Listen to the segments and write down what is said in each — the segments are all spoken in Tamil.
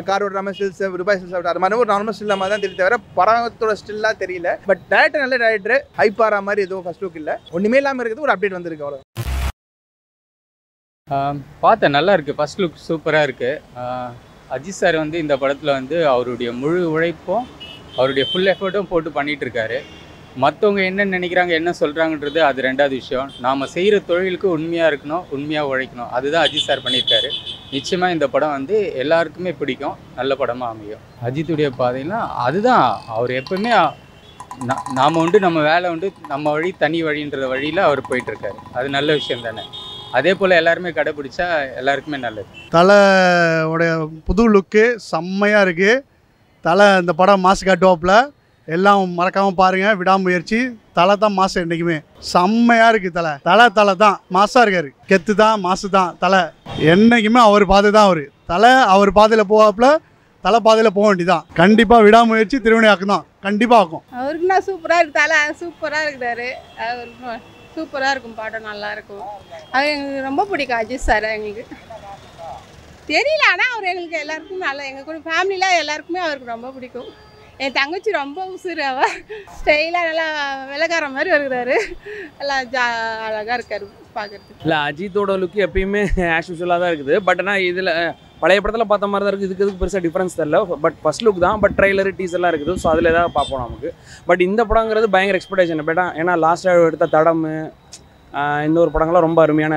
கார் ஓடுற ஸ்டில்ஸ் ரூபாய் ஸ்டில்ஸ் அது மாதிரி ஒரு நார்மல் ஸ்டில் மாதிரி தான் தெரியும் தவிர படத்தோட ஸ்டில்லாம் தெரியல. பட் டேரக்டர் நல்ல டேரக்டர், ஹைப் ஆகிற மாதிரி எதுவும் ஃபர்ஸ்ட் லுக் இல்லை. ஒன்றுமே இல்லாமல் இருக்குது, ஒரு அப்டேட் வந்திருக்கு அவ்வளோ. பார்த்தேன், நல்லா இருக்குது. ஃபர்ஸ்ட் லுக் சூப்பராக இருக்குது. அஜித் சார் வந்து இந்த படத்தில் வந்து அவருடைய முழு உழைப்பும் அவருடைய ஃபுல் எஃபர்ட்டும் போட்டு பண்ணிகிட்டு இருக்காரு. மற்றவங்க என்ன நினைக்கிறாங்க, என்ன சொல்கிறாங்கன்றது அது ரெண்டாவது விஷயம். நாம் செய்கிற தொழிலுக்கு உண்மையாக இருக்கணும், உண்மையாக உழைக்கணும். அதுதான் அஜித் சார் பண்ணியிருக்காரு. நிச்சயமாக இந்த படம் வந்து எல்லாருக்குமே பிடிக்கும், நல்ல படமாக அமையும். அஜித்துடைய பாதைன்னா அதுதான், அவர் எப்பவுமே நாம் உண்டு, நம்ம வேலை உண்டு, நம்ம வழி தனி வழின்ற வழியில் அவர் போயிட்டுருக்காரு. அது நல்ல விஷயம் தானே. அதே போல் எல்லாருமே கடைப்பிடிச்சா எல்லாருக்குமே நல்லது. தலையோடைய புது லுக்கு செம்மையாக இருக்குது. தலை இந்த படம் மாசு காட்டுவாப்பில், எல்லாம் மறக்காமல் பாருங்கள். விடாமுயற்சி. தலை தான் மாசு என்றைக்குமே செம்மையாக இருக்குது. தலை தான் மாசாக இருக்காரு. கெத்து தான், மாசு தான். தலை என்றைக்குமே அவர் பாதை தான். அவர் பாதையில் போவாப்புல, தலை பாதையில் போக வேண்டியதான். கண்டிப்பாக விடாமுயற்சி திருவினையாக்கும் தான், கண்டிப்பாக ஆக்கும். அவருக்குன்னா சூப்பராக இருக்குது. தலை சூப்பராக இருக்கிறாரு. அவருக்கு சூப்பராக இருக்கும், பாடம் நல்லா இருக்கும். அது எங்களுக்கு ரொம்ப பிடிக்கும் அஜித் சார். எங்களுக்கு தெரியல, ஆனால் அவர் எங்களுக்கு எல்லாருக்கும் நல்லா, எங்கள் கூட ஃபேமிலியில் எல்லாருக்குமே அவருக்கு ரொம்ப பிடிக்கும். என் தங்கச்சி ரொம்ப உசுறு. அவள் ஸ்டைலாக நல்லா விலகார மாதிரி இருக்கிறாரு. நல்லா அழகாக இருக்காரு பார்க்குறதுக்கு. இல்லை, அஜித்தோட லுக்கு எப்பயுமே ஆஸ் யூஷுவலாக தான் இருக்குது. பட் ஆனால் இதில் பழைய படத்தில் பார்த்த மாதிரி தான் இருக்குது. இதுக்கு பெருசாக டிஃப்ரென்ஸ் தெரியல. பட் ஃபர்ஸ்ட் லுக் தான். பட் ட்ரைலரு டீசர்லாம் இருக்குது. ஸோ அதில் ஏதாவது பார்ப்போம் நமக்கு. பட் இந்த படங்கிறது பயங்கர எக்ஸ்பெக்டேஷன். பட் ஏன்னா லாஸ்ட்டாக எடுத்த தடம், இந்த ஒரு படங்கள்லாம் ரொம்ப அருமையான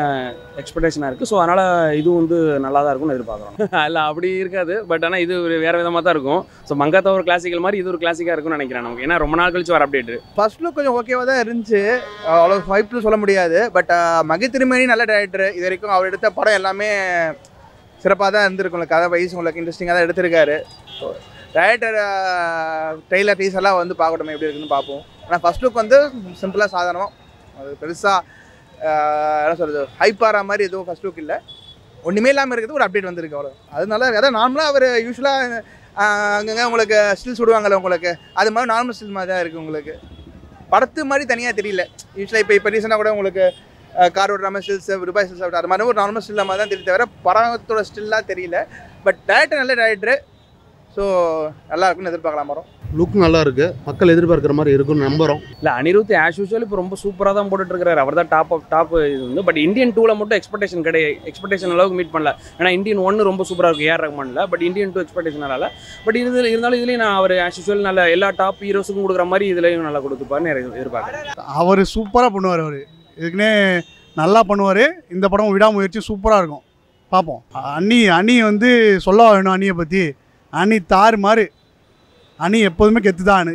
எக்ஸ்பெக்டேஷனாக இருக்குது. ஸோ அதனால் இதுவும் வந்து நல்லா தான் இருக்கும்னு எதிர்பார்க்குறோம். இல்லை, அப்படி இருக்காது. பட் ஆனால் இது ஒரு வேறு விதமாக தான் இருக்கும். ஸோ மங்காத்தா ஒரு கிளாசிக்கல் மாதிரி இது ஒரு கிளாசிக்காக இருக்கும்னு நினைக்கிறேன் நமக்கு. ஏன்னா ரொம்ப நாள் கழிச்சு வர அப்டேட். ஃபர்ஸ்ட் லுக் கொஞ்சம் ஓகேவாக தான் இருந்துச்சு, அவ்வளோ ஹைப்னு சொல்ல முடியாது. பட் மகி திருமணி நல்ல டேரக்டர். இது வரைக்கும் அவர் எடுத்த படம் எல்லாமே சிறப்பாக தான் இருந்திருக்கும். கதை வைஸ் உங்களுக்கு இன்ட்ரெஸ்டிங்காக தான் எடுத்திருக்காரு. ஸோ டேரக்டர் ட்ரெய்லர் டீசர்லாம் வந்து பார்க்கட்டும் எப்படி இருக்குன்னு பார்ப்போம். ஆனால் ஃபர்ஸ்ட் லுக் வந்து சிம்பிளாக சாதாரணமாக, அது பெருசாக என்ன சொல்கிறது, ஹைப் ஆகிற மாதிரி எதுவும் ஃபர்ஸ்ட் லுக் இல்லை. ஒன்றுமே இல்லாமல் இருக்குது, ஒரு அப்டேட் வந்திருக்கு அவ்வளோ. அது நல்லா இருக்குது. அதான் நார்மலாக அவர் யூஸ்வலாக அங்கங்கே உங்களுக்கு ஸ்டில்ஸ் விடுவாங்கள்ல உங்களுக்கு, அது மாதிரி நார்மல் ஸ்டில் மாதிரி தான் இருக்குது. உங்களுக்கு படத்து மாதிரி தனியாக தெரியல. யூஸ்வலாக இப்போ ரீசெண்டாக கூட உங்களுக்கு கார் ஓடுற ஸ்டில்ஸ் ரூபாய் ஸ்டில்ஸ் அது மாதிரி ஒரு நார்மல் ஸ்டில் மாதிரி தான் தெரியும் தவிர படத்தோட ஸ்டில்லாம் தெரியல. பட் டேரக்டர் நல்ல டேரக்டர். ஸோ நல்லா இருக்குன்னு எதிர்பார்க்கலாம். வரும் லுக் நல்லா இருக்குது, மக்கள் எதிர்பார்க்குற மாதிரி இருக்குன்னு நம்புகிறோம். இல்லை, அனிருத் ஆஸ் யூஷுவல் இப்போ ரொம்ப சூப்பராக தான் போட்டுட்ருக்காரு. அவர் தான் டாப் இது வந்து. பட் இந்தியன் 2ல் மட்டும் எக்ஸ்பெக்டேஷன் கிடையாது. எக்ஸ்பெக்டேஷன் அளவுக்கு மீட் பண்ணல. ஏன்னா இந்தியன் 1 ரொம்ப சூப்பராக இருக்குது, ஏஆர் ரஹ்மான்ல. பட் இந்தியன் 2 எக்ஸ்பெக்டேஷனால. பட் இருந்தாலும் இதுலேயும் நான் அவர் ஆஸ் யூஷுவல் நல்ல எல்லா டாப் ஹீரோஸுக்கும் கொடுக்குற மாதிரி இதுலேயும் நல்லா கொடுத்துப்பாருன்னு எதிர்பார்க்குறேன். அவர் சூப்பராக பண்ணுவார். அவர் இதுக்குன்னே நல்லா பண்ணுவார். இந்த படம் விடாமுயற்சி சூப்பராக இருக்கும், பார்ப்போம். அணி வந்து சொல்ல வேணும். அணியை பற்றி அணி தாறு மாதிரி. அணி எப்போதுமே கெத்து தான்.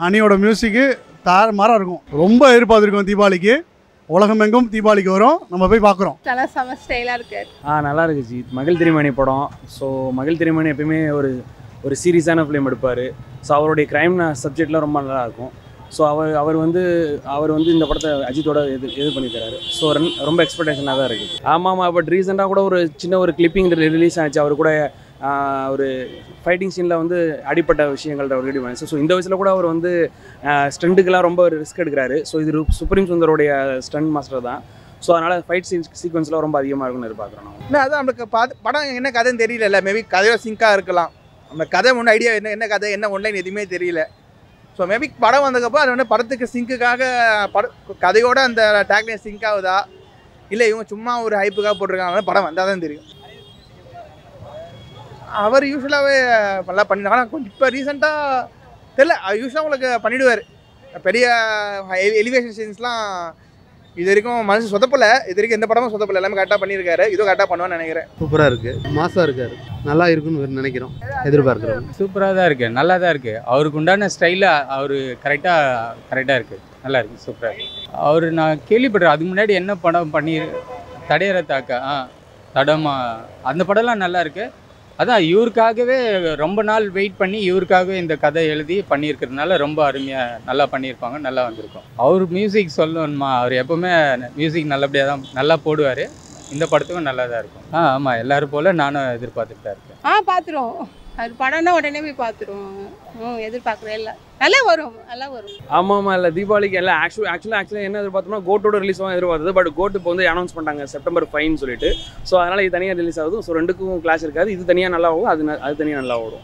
அணியோட மியூசிக்கு தாறு மாறாக இருக்கும். ரொம்ப எதிர்பார்த்துருக்கோம் தீபாவளிக்கு. உலகமெங்கும் தீபாவளிக்கு வரும், நம்ம போய் பார்க்குறோம். நல்லா செம ஸ்டைலாக இருக்காரு. நல்லா இருக்குது ஜி. மகிழ் திருமணி படம். ஸோ மகிழ் திருமணி எப்பயுமே ஒரு சீரியஸான ஃபிலிம் எடுப்பார். ஸோ அவருடைய க்ரைம் சப்ஜெக்ட்லாம் ரொம்ப நல்லாயிருக்கும். ஸோ அவர் வந்து இந்த படத்தை அஜித்தோட இது பண்ணித்தராரு. ஸோ ரொம்ப எக்ஸ்பெக்டேஷனாக தான் இருக்குது. ஆமாம். பட் ரீசெண்டாக கூட ஒரு சின்ன ஒரு கிளிப்பிங் ரிலீஸ் ஆச்சு. அவர் கூட ஒரு ஃபைட்டிங் சீனில் வந்து அடிப்பட்ட விஷயங்கள்ட்ட ஒரு ரெடி பண்ணி. ஸோ இந்த வயசில் கூட அவர் வந்து ஸ்டண்ட்டுக்கெல்லாம் ரொம்ப ஒரு ரிஸ்க் எடுக்கிறாரு. ஸோ இது சுப்ரீம் சுந்தரோடைய ஸ்டண்ட் மாஸ்டர் தான். ஸோ அதனால் ஃபைட் சீக்வன்ஸ்லாம் ரொம்ப அதிகமாக இருக்கும்னு எதிர்பார்க்குறோம். இல்லை, அதான் நம்மளுக்கு படம் என்ன கதைன்னு தெரியல. மேபி கதையோட சிங்காக இருக்கலாம். நம்ம கதை ஒன்று ஐடியா என்ன கதை என்ன ஒன்லைன் எதுவுமே தெரியல. ஸோ மேபி படம் வந்ததுக்கப்புறம் அது வந்து படத்துக்கு சிங்க்குக்காக கதையோட அந்த டேக்லைன் சிங்க் ஆகுதா, இல்லை இவங்க சும்மா ஒரு ஹைப்புக்காக போட்டிருக்காங்க, படம் வந்தால் தான் தெரியும். அவர் யூஸ்வலாகவே நல்லா பண்ணிடுவாங்க. ஆனால் கொஞ்சம் இப்போ ரீசெண்டாக தெரியல. யூஸ்வலாக உங்களுக்கு பண்ணிவிடுவார். பெரிய எலிவேஷன் சீன்ஸ்லாம் இது வரைக்கும் மனசு சொதப்பலை. இது வரைக்கும் எந்த படமும் சொதப்பலை. எல்லாமே கரெக்டாக பண்ணியிருக்காரு. இதுவும் கரெக்டாக பண்ணுவான்னு நினைக்கிறேன். சூப்பராக இருக்குது, மாசாக இருக்காரு, நல்லா இருக்குன்னு நினைக்கிறோம், எதிர்பார்க்குறோம். சூப்பராக தான் இருக்குது, நல்லா தான் இருக்குது. அவருக்கு உண்டான ஸ்டைலாக அவர் கரெக்டாக இருக்குது, நல்லா இருக்குது, சூப்பராக இருக்குது. அவர் நான் கேள்விப்படுறேன். அதுக்கு முன்னாடி என்ன படம் பண்ணி தடையற தாக்கா தடமா அந்த படம்லாம் நல்லா இருக்குது. அதான் இவருக்காகவே ரொம்ப நாள் வெயிட் பண்ணி இவருக்காகவே இந்த கதை எழுதி பண்ணியிருக்கிறதுனால ரொம்ப அருமையாக நல்லா பண்ணியிருப்பாங்க, நல்லா வந்திருக்கும். அவர் மியூசிக் சொல்லணுமா, அவர் எப்போவுமே மியூசிக் நல்லபடியாக தான் நல்லா போடுவார். இந்த படத்துக்கும் நல்லா தான் இருக்கும். ஆமாம், எல்லோரும் போல் நானும் எதிர்பார்த்துட்டு தான் இருக்கேன். பார்த்துருவோம். அது படம்னா உடனே போய் பார்த்துருவோம். எதிர்பார்க்குறேன். இல்லை நல்லா வரும். ஆமாம் இல்லை தீபாவளிக்கு எல்லாம் ஆக்சுவலாக என்ன எதிர்பார்த்தோம்னா கோட்டோட ரிலீஸ் ஆகும் எதிர்பார்த்தது. பட் கோட்டு இப்போ வந்து அனௌன்ஸ் பண்ணிட்டாங்க September 5 சொல்லிட்டு. ஸோ அதனால் இது தனியாக ரிலீஸ் ஆகுது. ஸோ ரெண்டுக்கும் கிளாஸ் இருக்காது. இது தனியாக நல்லா ஆகும், அது தனியாக நல்லா ஓடும்.